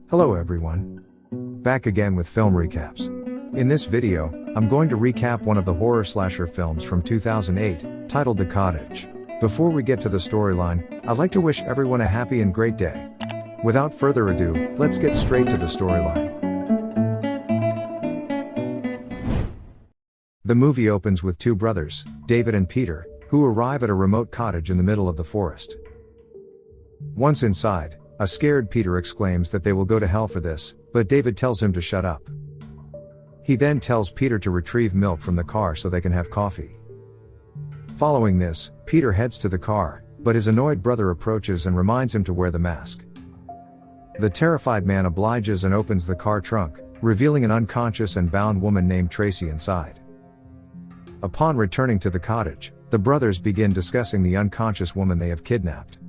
Hello everyone. Back again with film recaps. In this video, I'm going to recap one of the horror slasher films from 2008, titled The Cottage. Before we get to the storyline, I'd like to wish everyone a happy and great day. Without further ado, let's get straight to the storyline. The movie opens with two brothers, David and Peter, who arrive at a remote cottage in the middle of the forest. Once inside, a scared Peter exclaims that they will go to hell for this, but David tells him to shut up. He then tells Peter to retrieve milk from the car so they can have coffee. Following this, Peter heads to the car, but his annoyed brother approaches and reminds him to wear the mask. The terrified man obliges and opens the car trunk, revealing an unconscious and bound woman named Tracy inside. Upon returning to the cottage, the brothers begin discussing the unconscious woman they have kidnapped.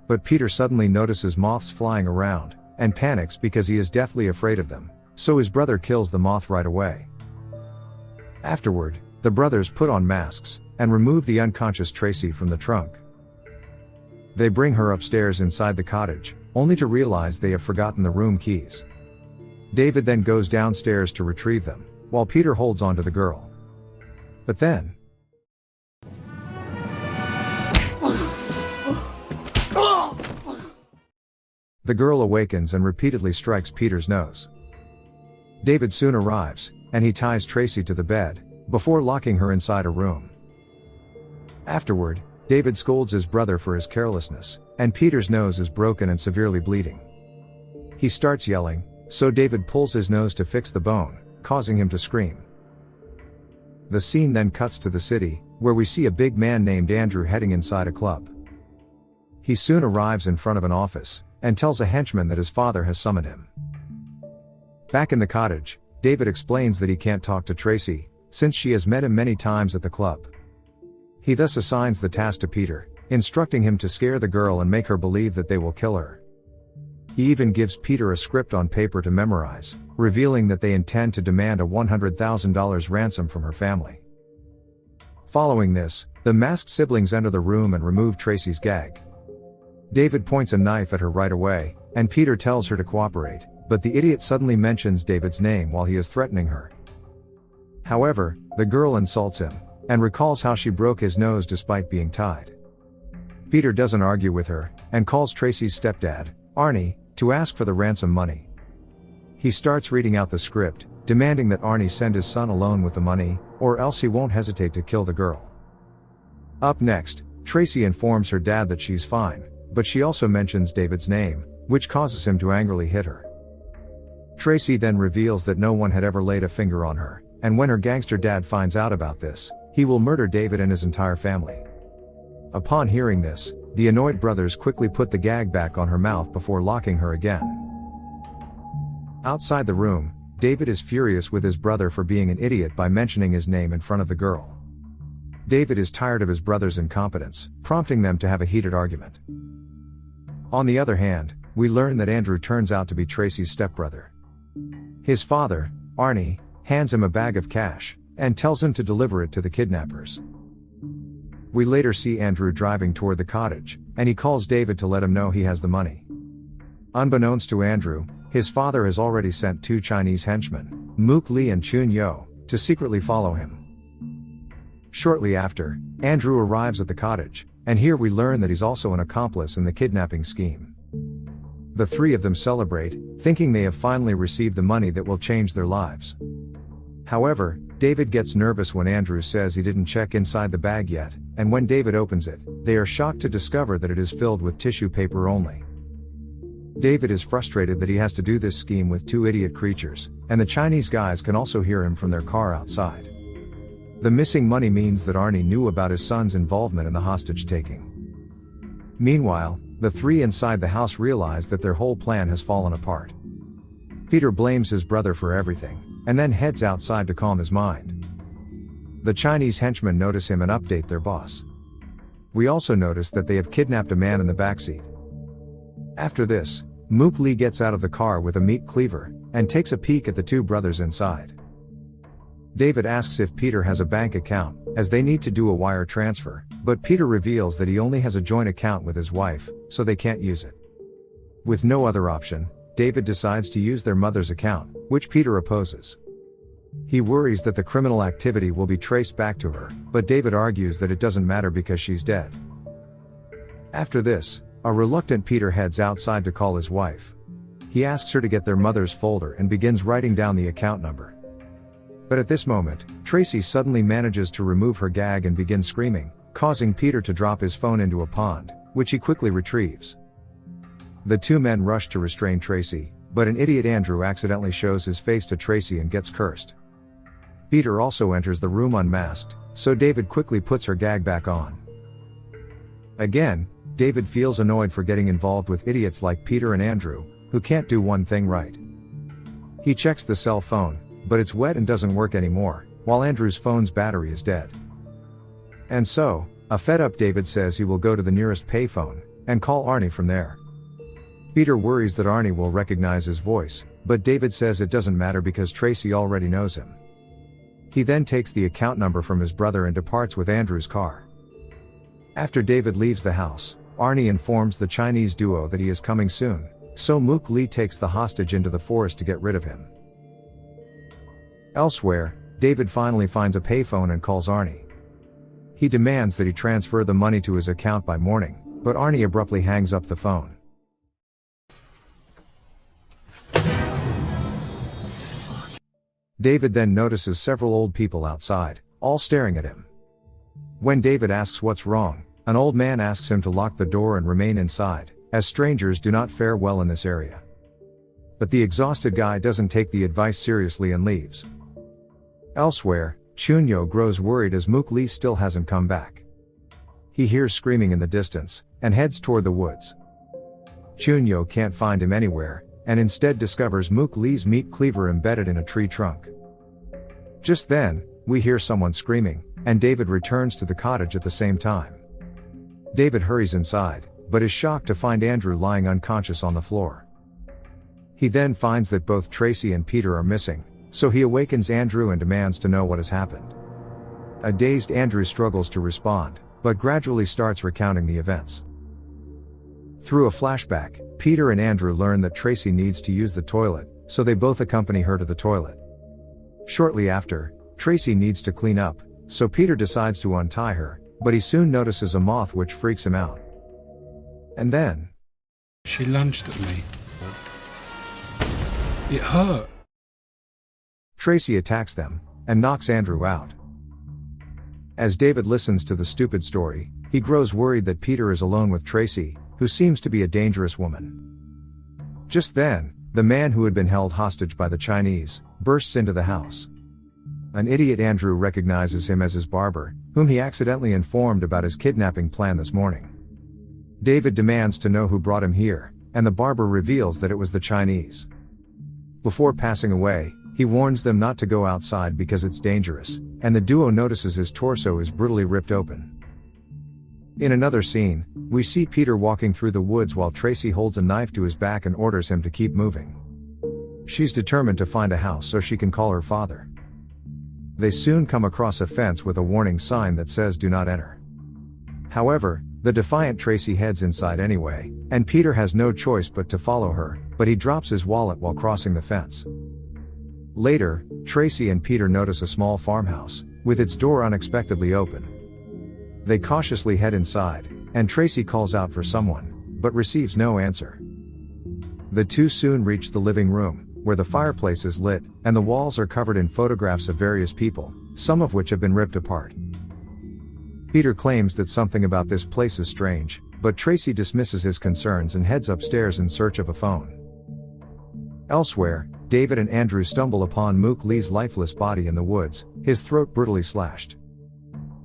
But Peter suddenly notices moths flying around, and panics because he is deathly afraid of them, so his brother kills the moth right away. Afterward, the brothers put on masks, and remove the unconscious Tracy from the trunk. They bring her upstairs inside the cottage, only to realize they have forgotten the room keys. David then goes downstairs to retrieve them, while Peter holds on to the girl. But then, the girl awakens and repeatedly strikes Peter's nose. David soon arrives, and he ties Tracy to the bed, before locking her inside a room. Afterward, David scolds his brother for his carelessness, and Peter's nose is broken and severely bleeding. He starts yelling, so David pulls his nose to fix the bone, causing him to scream. The scene then cuts to the city, where we see a big man named Andrew heading inside a club. He soon arrives in front of an office, and tells a henchman that his father has summoned him. Back in the cottage, David explains that he can't talk to Tracy, since she has met him many times at the club. He thus assigns the task to Peter, instructing him to scare the girl and make her believe that they will kill her. He even gives Peter a script on paper to memorize, revealing that they intend to demand a $100,000 ransom from her family. Following this, the masked siblings enter the room and remove Tracy's gag. David points a knife at her right away, and Peter tells her to cooperate, but the idiot suddenly mentions David's name while he is threatening her. However, the girl insults him, and recalls how she broke his nose despite being tied. Peter doesn't argue with her, and calls Tracy's stepdad, Arnie, to ask for the ransom money. He starts reading out the script, demanding that Arnie send his son alone with the money, or else he won't hesitate to kill the girl. Up next, Tracy informs her dad that she's fine, but she also mentions David's name, which causes him to angrily hit her. Tracy then reveals that no one had ever laid a finger on her, and when her gangster dad finds out about this, he will murder David and his entire family. Upon hearing this, the annoyed brothers quickly put the gag back on her mouth before locking her again. Outside the room, David is furious with his brother for being an idiot by mentioning his name in front of the girl. David is tired of his brother's incompetence, prompting them to have a heated argument. On the other hand, we learn that Andrew turns out to be Tracy's stepbrother. His father, Arnie, hands him a bag of cash, and tells him to deliver it to the kidnappers. We later see Andrew driving toward the cottage, and he calls David to let him know he has the money. Unbeknownst to Andrew, his father has already sent two Chinese henchmen, Mook Lee and Chun Yo, to secretly follow him. Shortly after, Andrew arrives at the cottage, and here we learn that he's also an accomplice in the kidnapping scheme. The three of them celebrate, thinking they have finally received the money that will change their lives. However, David gets nervous when Andrew says he didn't check inside the bag yet, and when David opens it, they are shocked to discover that it is filled with tissue paper only. David is frustrated that he has to do this scheme with two idiot creatures, and the Chinese guys can also hear him from their car outside. The missing money means that Arnie knew about his son's involvement in the hostage-taking. Meanwhile, the three inside the house realize that their whole plan has fallen apart. Peter blames his brother for everything, and then heads outside to calm his mind. The Chinese henchmen notice him and update their boss. We also notice that they have kidnapped a man in the backseat. After this, Mook Lee gets out of the car with a meat cleaver, and takes a peek at the two brothers inside. David asks if Peter has a bank account, as they need to do a wire transfer, but Peter reveals that he only has a joint account with his wife, so they can't use it. With no other option, David decides to use their mother's account, which Peter opposes. He worries that the criminal activity will be traced back to her, but David argues that it doesn't matter because she's dead. After this, a reluctant Peter heads outside to call his wife. He asks her to get their mother's folder and begins writing down the account number. But at this moment, Tracy suddenly manages to remove her gag and begins screaming, causing Peter to drop his phone into a pond, which he quickly retrieves. The two men rush to restrain Tracy, but an idiot Andrew accidentally shows his face to Tracy and gets cursed. Peter also enters the room unmasked, so David quickly puts her gag back on. Again, David feels annoyed for getting involved with idiots like Peter and Andrew, who can't do one thing right. He checks the cell phone, but it's wet and doesn't work anymore, while Andrew's phone's battery is dead. And so, a fed-up David says he will go to the nearest payphone and call Arnie from there. Peter worries that Arnie will recognize his voice, but David says it doesn't matter because Tracy already knows him. He then takes the account number from his brother and departs with Andrew's car. After David leaves the house, Arnie informs the Chinese duo that he is coming soon, so Mook Lee takes the hostage into the forest to get rid of him. Elsewhere, David finally finds a payphone and calls Arnie. He demands that he transfer the money to his account by morning, but Arnie abruptly hangs up the phone. David then notices several old people outside, all staring at him. When David asks what's wrong, an old man asks him to lock the door and remain inside, as strangers do not fare well in this area. But the exhausted guy doesn't take the advice seriously and leaves. Elsewhere, Chunyo grows worried as Mook Lee still hasn't come back. He hears screaming in the distance, and heads toward the woods. Chunyo can't find him anywhere, and instead discovers Mook Lee's meat cleaver embedded in a tree trunk. Just then, we hear someone screaming, and David returns to the cottage at the same time. David hurries inside, but is shocked to find Andrew lying unconscious on the floor. He then finds that both Tracy and Peter are missing, so he awakens Andrew and demands to know what has happened. A dazed Andrew struggles to respond, but gradually starts recounting the events. Through a flashback, Peter and Andrew learn that Tracy needs to use the toilet, so they both accompany her to the toilet. Shortly after, Tracy needs to clean up, so Peter decides to untie her, but he soon notices a moth which freaks him out. And then, she lunged at me. It hurt. Tracy attacks them, and knocks Andrew out. As David listens to the stupid story, he grows worried that Peter is alone with Tracy, who seems to be a dangerous woman. Just then, the man who had been held hostage by the Chinese, bursts into the house. An idiot Andrew recognizes him as his barber, whom he accidentally informed about his kidnapping plan this morning. David demands to know who brought him here, and the barber reveals that it was the Chinese. Before passing away, he warns them not to go outside because it's dangerous, and the duo notices his torso is brutally ripped open. In another scene, we see Peter walking through the woods while Tracy holds a knife to his back and orders him to keep moving. She's determined to find a house so she can call her father. They soon come across a fence with a warning sign that says "Do not enter." However, the defiant Tracy heads inside anyway, and Peter has no choice but to follow her, but he drops his wallet while crossing the fence. Later, Tracy and Peter notice a small farmhouse, with its door unexpectedly open. They cautiously head inside, and Tracy calls out for someone, but receives no answer. The two soon reach the living room, where the fireplace is lit, and the walls are covered in photographs of various people, some of which have been ripped apart. Peter claims that something about this place is strange, but Tracy dismisses his concerns and heads upstairs in search of a phone. Elsewhere, David and Andrew stumble upon Mook Lee's lifeless body in the woods, his throat brutally slashed.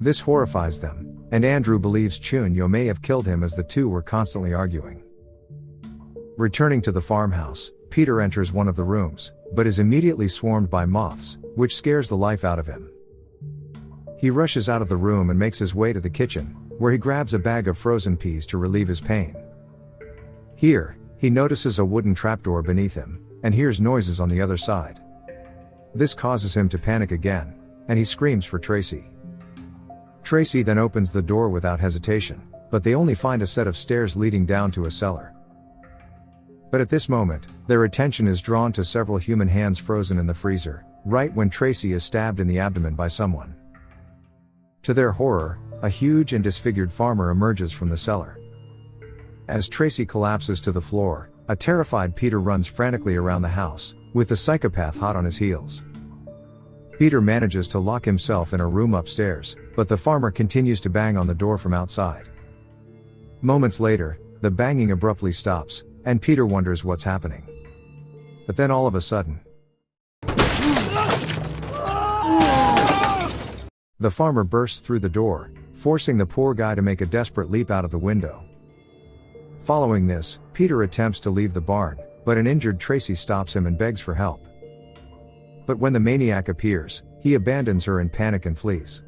This horrifies them, and Andrew believes Chunyo may have killed him as the two were constantly arguing. Returning to the farmhouse, Peter enters one of the rooms, but is immediately swarmed by moths, which scares the life out of him. He rushes out of the room and makes his way to the kitchen, where he grabs a bag of frozen peas to relieve his pain. Here, he notices a wooden trapdoor beneath him, and hears noises on the other side. This causes him to panic again, and he screams for Tracy. Tracy then opens the door without hesitation, but they only find a set of stairs leading down to a cellar. But at this moment, their attention is drawn to several human hands frozen in the freezer, right when Tracy is stabbed in the abdomen by someone. To their horror, a huge and disfigured farmer emerges from the cellar. As Tracy collapses to the floor, a terrified Peter runs frantically around the house, with the psychopath hot on his heels. Peter manages to lock himself in a room upstairs, but the farmer continues to bang on the door from outside. Moments later, the banging abruptly stops, and Peter wonders what's happening. But then all of a sudden, the farmer bursts through the door, forcing the poor guy to make a desperate leap out of the window. Following this, Peter attempts to leave the barn, but an injured Tracy stops him and begs for help. But when the maniac appears, he abandons her in panic and flees.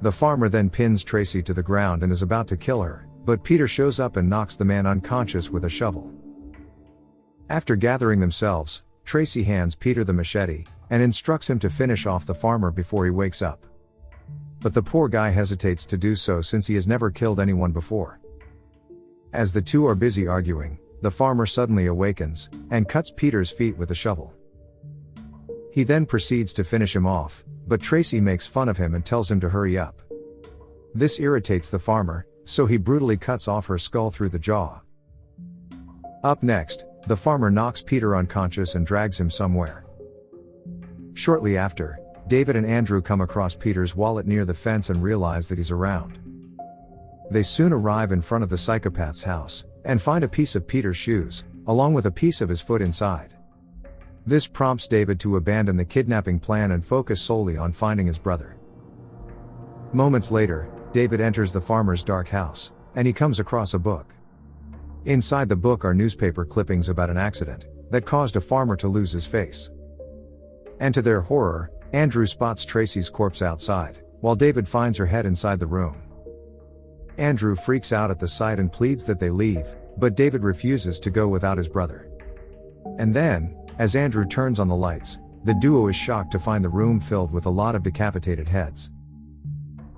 The farmer then pins Tracy to the ground and is about to kill her, but Peter shows up and knocks the man unconscious with a shovel. After gathering themselves, Tracy hands Peter the machete, and instructs him to finish off the farmer before he wakes up. But the poor guy hesitates to do so since he has never killed anyone before. As the two are busy arguing, the farmer suddenly awakens, and cuts Peter's feet with a shovel. He then proceeds to finish him off, but Tracy makes fun of him and tells him to hurry up. This irritates the farmer, so he brutally cuts off her skull through the jaw. Up next, the farmer knocks Peter unconscious and drags him somewhere. Shortly after, David and Andrew come across Peter's wallet near the fence and realize that he's around. They soon arrive in front of the psychopath's house, and find a piece of Peter's shoes, along with a piece of his foot inside. This prompts David to abandon the kidnapping plan and focus solely on finding his brother. Moments later, David enters the farmer's dark house, and he comes across a book. Inside the book are newspaper clippings about an accident that caused a farmer to lose his face. And to their horror, Andrew spots Tracy's corpse outside, while David finds her head inside the room. Andrew freaks out at the sight and pleads that they leave, but David refuses to go without his brother. And then, as Andrew turns on the lights, the duo is shocked to find the room filled with a lot of decapitated heads.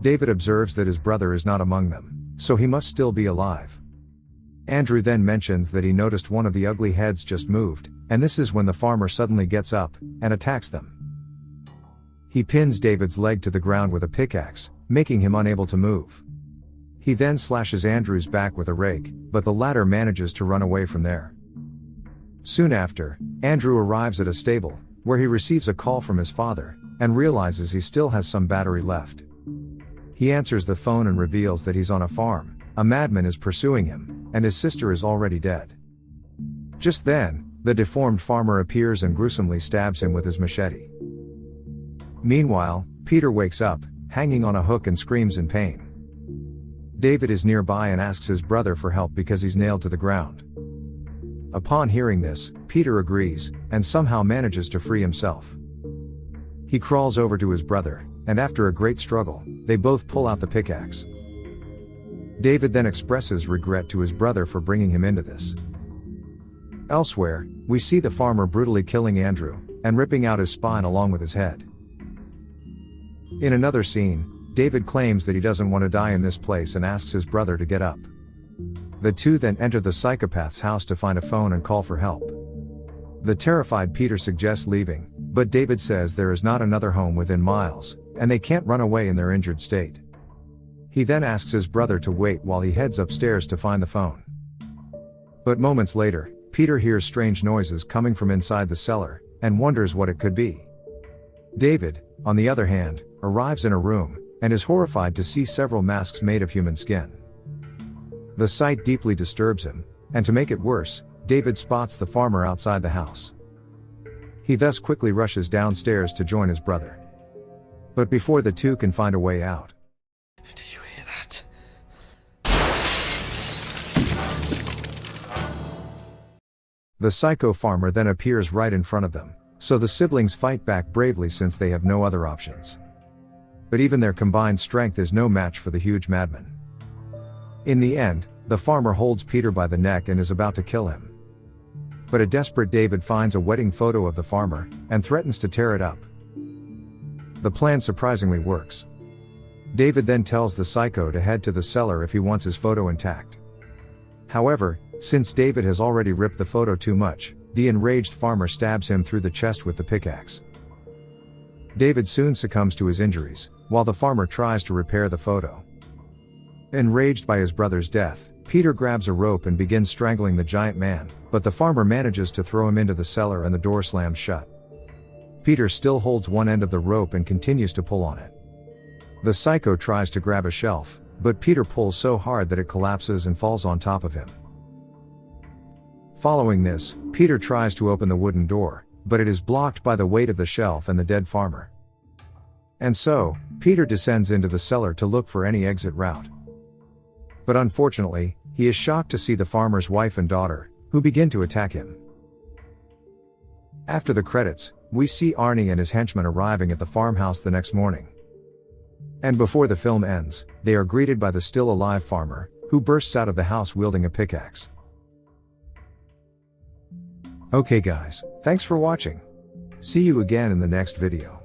David observes that his brother is not among them, so he must still be alive. Andrew then mentions that he noticed one of the ugly heads just moved, and this is when the farmer suddenly gets up and attacks them. He pins David's leg to the ground with a pickaxe, making him unable to move. He then slashes Andrew's back with a rake, but the latter manages to run away from there. Soon after, Andrew arrives at a stable, where he receives a call from his father, and realizes he still has some battery left. He answers the phone and reveals that he's on a farm, a madman is pursuing him, and his sister is already dead. Just then, the deformed farmer appears and gruesomely stabs him with his machete. Meanwhile, Peter wakes up, hanging on a hook and screams in pain. David is nearby and asks his brother for help because he's nailed to the ground. Upon hearing this, Peter agrees, and somehow manages to free himself. He crawls over to his brother, and after a great struggle, they both pull out the pickaxe. David then expresses regret to his brother for bringing him into this. Elsewhere, we see the farmer brutally killing Andrew, and ripping out his spine along with his head. In another scene, David claims that he doesn't want to die in this place and asks his brother to get up. The two then enter the psychopath's house to find a phone and call for help. The terrified Peter suggests leaving, but David says there is not another home within miles, and they can't run away in their injured state. He then asks his brother to wait while he heads upstairs to find the phone. But moments later, Peter hears strange noises coming from inside the cellar, and wonders what it could be. David, on the other hand, arrives in a room, and is horrified to see several masks made of human skin. The sight deeply disturbs him, and to make it worse, David spots the farmer outside the house. He thus quickly rushes downstairs to join his brother. But before the two can find a way out. Did you hear that? The psycho farmer then appears right in front of them, so the siblings fight back bravely since they have no other options. But even their combined strength is no match for the huge madman. In the end, the farmer holds Peter by the neck and is about to kill him. But a desperate David finds a wedding photo of the farmer, and threatens to tear it up. The plan surprisingly works. David then tells the psycho to head to the cellar if he wants his photo intact. However, Since David has already ripped the photo too much, the enraged farmer stabs him through the chest with the pickaxe. David soon succumbs to his injuries, while the farmer tries to repair the photo. Enraged by his brother's death, Peter grabs a rope and begins strangling the giant man, but the farmer manages to throw him into the cellar and the door slams shut. Peter still holds one end of the rope and continues to pull on it. The psycho tries to grab a shelf, but Peter pulls so hard that it collapses and falls on top of him. Following this, Peter tries to open the wooden door, but it is blocked by the weight of the shelf and the dead farmer. And so, Peter descends into the cellar to look for any exit route. But unfortunately, he is shocked to see the farmer's wife and daughter, who begin to attack him. After the credits, we see Arnie and his henchmen arriving at the farmhouse the next morning. And before the film ends, they are greeted by the still alive farmer, who bursts out of the house wielding a pickaxe. Okay guys, thanks for watching. See you again in the next video.